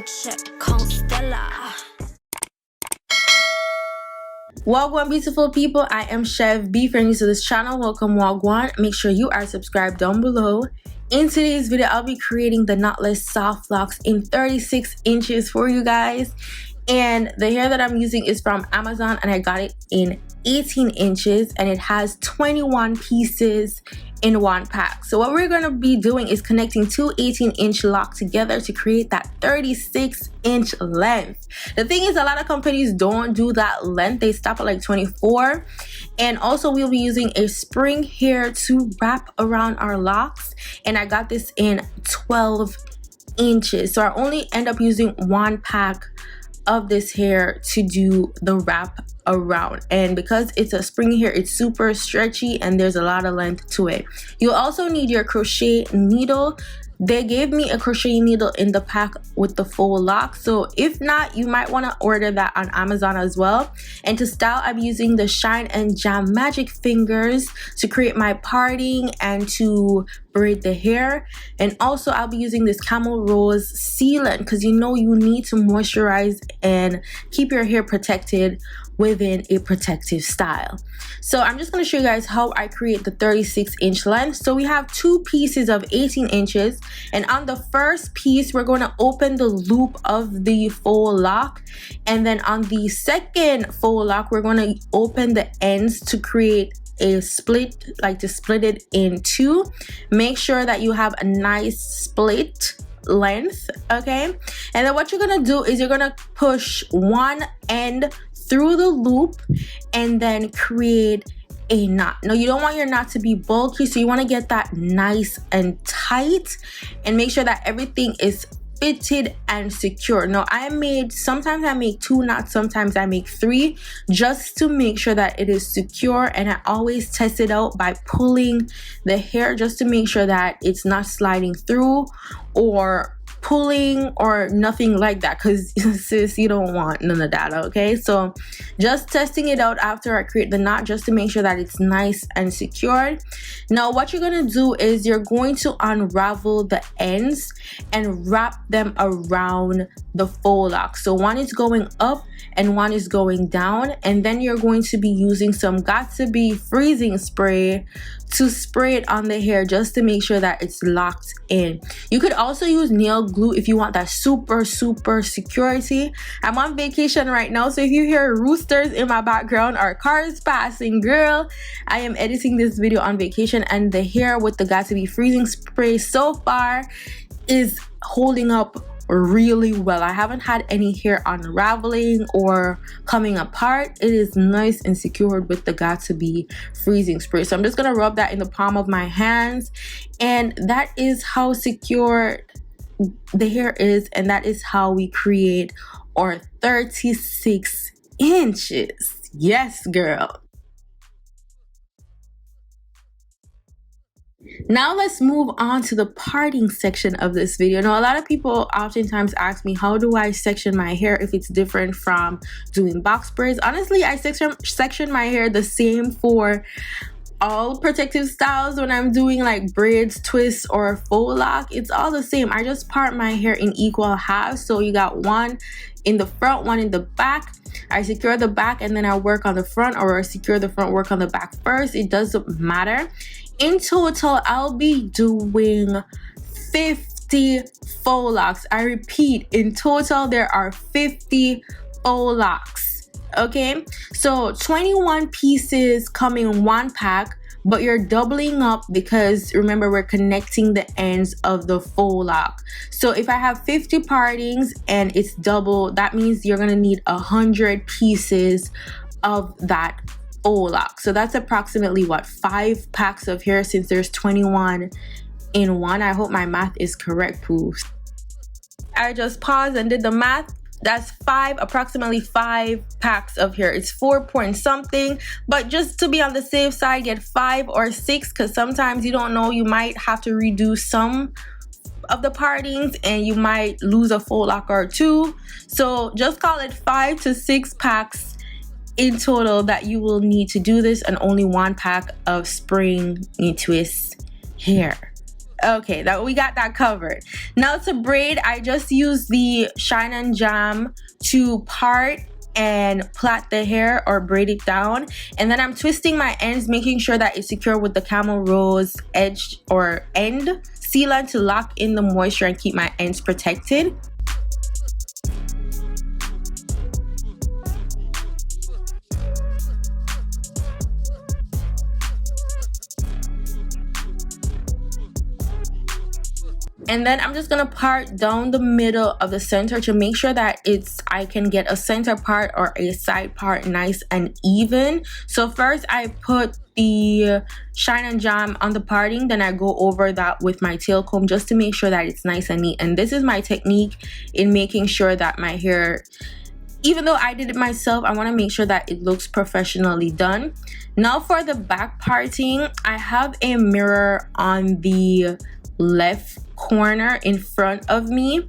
check, Constella. Wagwan beautiful people, I am Chev. Be friendly to this channel. Welcome Wagwan. Make sure you are subscribed down below. In today's video, I'll be creating the knotless soft locks in 36 inches for you guys. And the hair that I'm using is from Amazon and I got it in 18 inches and it has 21 pieces in one pack. So what we're going to be doing is connecting two 18-inch locks together to create that 36-inch length. The thing is, a lot of companies don't do that length. They stop at like 24. And also we'll be using a spring hair to wrap around our locks, and I got this in 12 inches. So I only end up using one pack of this hair to do the wrap around, and because it's a spring hair, it's super stretchy and there's a lot of length to it. You'll also need your crochet needle. They gave me a crochet needle in the pack with the full lock, so if not, you might want to order that on Amazon as well. And to style, I'm using the Shine and Jam magic fingers to create my parting and to braid the hair. And also I'll be using this Camel Rose sealant because you know you need to moisturize and keep your hair protected within a protective style. So I'm just going to show you guys how I create the 36-inch length. So we have two pieces of 18 inches, and on the first piece we're going to open the loop of the full lock, and then on the second full lock we're going to open the ends to create a split, like to split it in two. Make sure that you have a nice split length, okay? And then what you're gonna do is you're gonna push one end through the loop and then create a knot. Now you don't want your knot to be bulky, so you want to get that nice and tight and make sure that everything is fitted and secure. Now sometimes I make 2 knots, sometimes I make 3, just to make sure that it is secure. And I always test it out by pulling the hair just to make sure that it's not sliding through or pulling or nothing like that, because sis, you don't want none of that, okay? So just testing it out after I create the knot just to make sure that it's nice and secured. Now what you're gonna do is you're going to unravel the ends and wrap them around the full lock. So one is going up and one is going down, and then you're going to be using some Got2b freezing spray to spray it on the hair just to make sure that it's locked in. You could also use nail glue if you want that super security. I'm on vacation right now, so if you hear roosters in my background or cars passing, girl, I am editing this video on vacation, and the hair with the Got2b freezing spray so far is holding up really well. I haven't had any hair unraveling or coming apart. It is nice and secured with the Got2b freezing spray. So I'm just gonna rub that in the palm of my hands, and that is how secure the hair is, and that is how we create our 36 inches. Yes, girl. Now let's move on to the parting section of this video. Now a lot of people oftentimes ask me, how do I section my hair if it's different from doing box braids? Honestly, I section my hair the same for all protective styles. When I'm doing like braids, twists, or full lock, it's all the same. I just part my hair in equal halves. So you got one in the front, one in the back. I secure the back and then I work on the front, or I secure the front, work on the back first. It doesn't matter. In total, I'll be doing 50 faux locks. I repeat, in total there are 50 faux locks, okay? So 21 pieces come in one pack, but you're doubling up because remember, we're connecting the ends of the faux lock. So if I have 50 partings and it's double, that means you're gonna need 100 pieces of that faux lock. So that's approximately what, 5 packs of hair, since there's 21 in one. I hope my math is correct, Poofs. I just paused and did the math. That's approximately 5 packs of hair. It's 4 point something, but just to be on the safe side, get 5 or 6, because sometimes you don't know, you might have to redo some of the partings and you might lose a faux lock or 2. So just call it 5 to 6 packs in total that you will need to do this, and only 1 pack of spring twist hair. Okay, that we got that covered. Now to braid, I just use the Shine and Jam to part and plait the hair or braid it down, and then I'm twisting my ends, making sure that it's secure with the camel rose edge or end sealant to lock in the moisture and keep my ends protected. And then I'm just gonna part down the middle of the center to make sure that I can get a center part or a side part nice and even. So first I put the Shine and Jam on the parting, then I go over that with my tail comb just to make sure that it's nice and neat. And this is my technique in making sure that my hair, even though I did it myself, I want to make sure that it looks professionally done. Now for the back parting, I have a mirror on the left corner in front of me,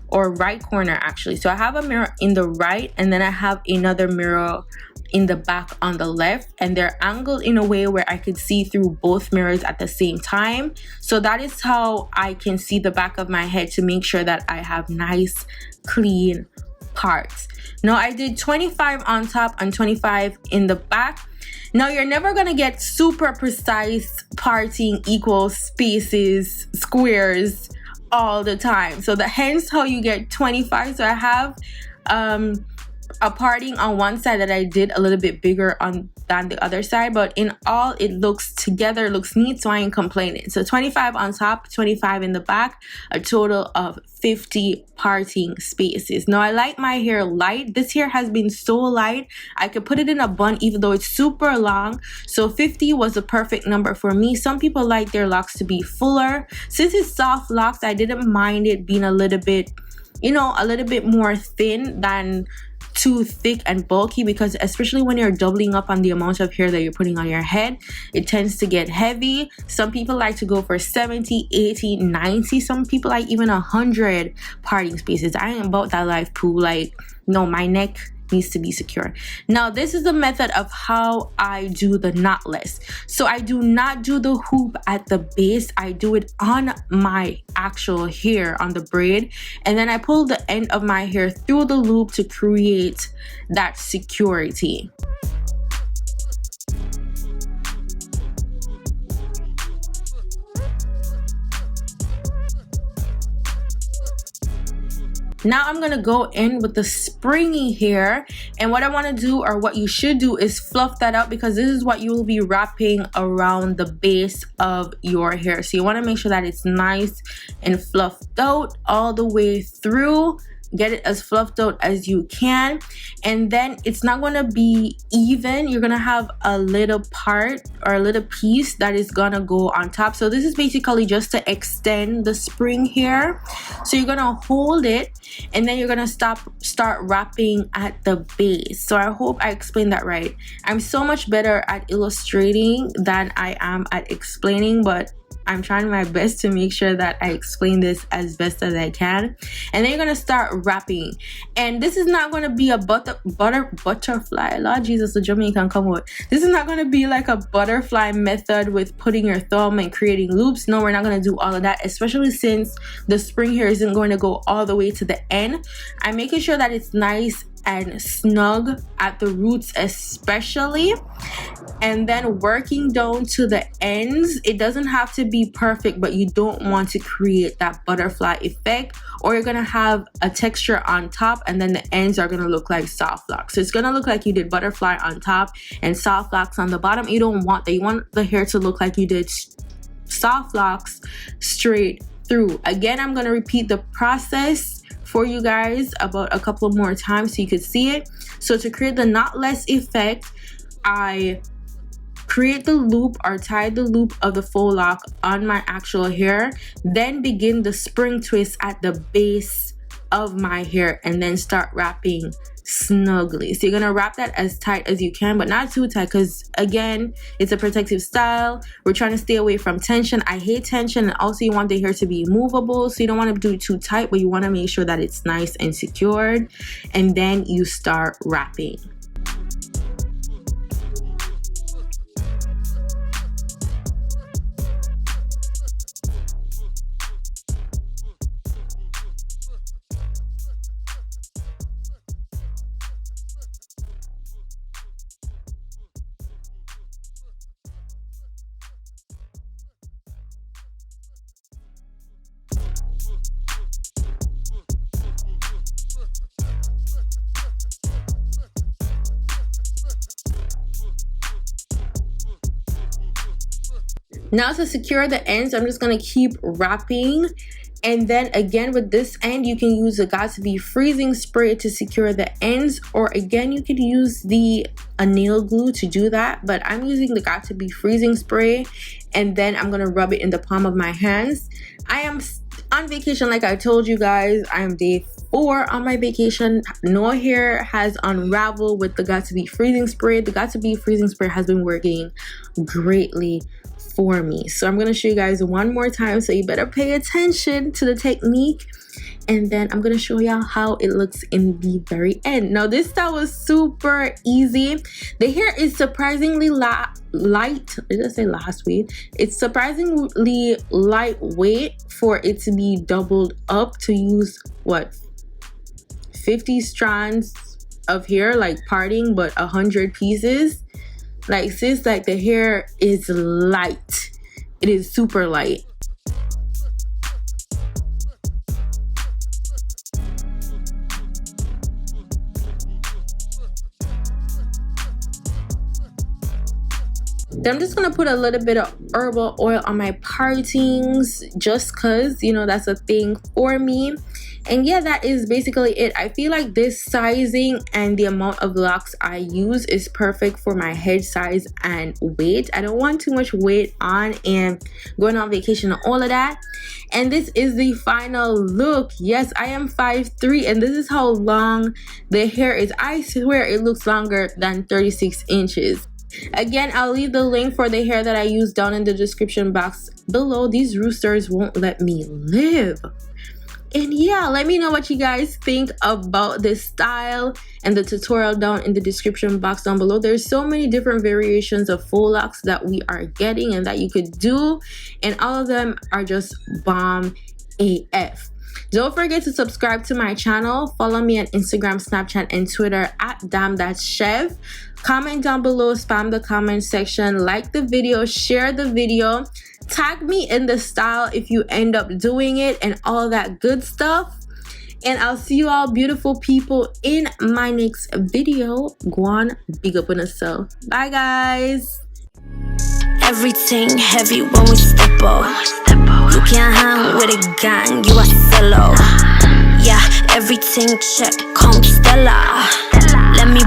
or right corner actually. So I have a mirror in the right, and then I have another mirror in the back on the left, and they're angled in a way where I could see through both mirrors at the same time. So that is how I can see the back of my head to make sure that I have nice clean parts. Now I did 25 on top and 25 in the back. Now you're never gonna get super precise parting equal spaces, squares all the time. So hence how you get 25. So I have a parting on one side that I did a little bit bigger than the other side, but in all it looks neat, so I ain't complaining. So 25 on top, 25 in the back, a total of 50 parting spaces. Now I like my hair light. This hair has been so light I could put it in a bun even though it's super long, so 50 was the perfect number for me. Some people like their locks to be fuller. Since it's soft locks, I didn't mind it being a little bit, you know, a little bit more thin than too thick and bulky, because especially when you're doubling up on the amount of hair that you're putting on your head, it tends to get heavy. Some people like to go for 70, 80, 90. Some people like even 100 parting spaces. I ain't about that life, poo. Like, no, my neck needs to be secure. Now this is the method of how I do the knotless. So I do not do the hoop at the base, I do it on my actual hair on the braid, and then I pull the end of my hair through the loop to create that security. Now I'm gonna go in with the springy hair, and what I want to do, or what you should do, is fluff that out, because this is what you will be wrapping around the base of your hair. So you want to make sure that it's nice and fluffed out all the way through. Get it as fluffed out as you can, and then it's not going to be even. You're going to have a little part or a little piece that is going to go on top. So this is basically just to extend the spring hair. So you're going to hold it, and then you're going to start wrapping at the base. So I hope I explained that right. I'm so much better at illustrating than I am at explaining, but I'm trying my best to make sure that I explain this as best as I can. And then you're gonna start wrapping, and this is not gonna be a butterfly. Lord Jesus, the Jamaican come out. This is not gonna be like a butterfly method with putting your thumb and creating loops. No, we're not gonna do all of that, especially since the spring hair isn't going to go all the way to the end. I'm making sure that it's nice and snug at the roots especially, and then working down to the ends. It doesn't have to be perfect, but you don't want to create that butterfly effect, or you're gonna have a texture on top and then the ends are gonna look like soft locks. So it's gonna look like you did butterfly on top and soft locks on the bottom. You don't want that. You want the hair to look like you did soft locks straight through. Again, I'm gonna repeat the process for you guys about a couple more times so you could see it. So to create the knotless effect, I create the loop or tie the loop of the faux lock on my actual hair, then begin the spring twist at the base of my hair, and then start wrapping snugly. So you're gonna wrap that as tight as you can, but not too tight, because again, it's a protective style. We're trying to stay away from tension. I hate tension, and also you want the hair to be movable, so you don't want to do it too tight, but you want to make sure that it's nice and secured, and then you start wrapping. Now to secure the ends, I'm just gonna keep wrapping. And then again with this end, you can use the Got to Be freezing spray to secure the ends, or again you could use the nail glue to do that, but I'm using the Got to Be freezing spray, and then I'm gonna rub it in the palm of my hands. I am on vacation, like I told you guys. I am day 4 on my vacation. No hair has unraveled with the Got to Be freezing spray. The Got to Be freezing spray has been working greatly for me. So I'm going to show you guys one more time, so you better pay attention to the technique, and then I'm going to show y'all how it looks in the very end. Now this style was super easy. The hair is surprisingly light. Did I say last week? It's surprisingly lightweight for it to be doubled up to use what, 50 strands of hair, like parting, but 100 pieces. Like sis, like the hair is light. It is super light. Then I'm just gonna put a little bit of herbal oil on my partings, just cause, you know, that's a thing for me. And yeah, that is basically it. I feel like this sizing and the amount of locks I use is perfect for my head size and weight. I don't want too much weight on and going on vacation and all of that. And this is the final look. Yes, I am 5'3", and this is how long the hair is. I swear it looks longer than 36 inches. Again, I'll leave the link for the hair that I use down in the description box below. These roosters won't let me live. And yeah, let me know what you guys think about this style and the tutorial down in the description box down below. There's so many different variations of faux locks that we are getting and that you could do, and all of them are just bomb AF. Don't forget to subscribe to my channel. Follow me on Instagram, Snapchat, and Twitter at damn_that's_chev. Comment down below, spam the comment section, like the video, share the video, tag me in the style if you end up doing it, and all that good stuff. And I'll see you all beautiful people in my next video. GWAN, big up on yourself. Bye guys. Everything heavy when we step up. You can't hang with a gang, you a solo. Yeah, everything check, Constella. Let me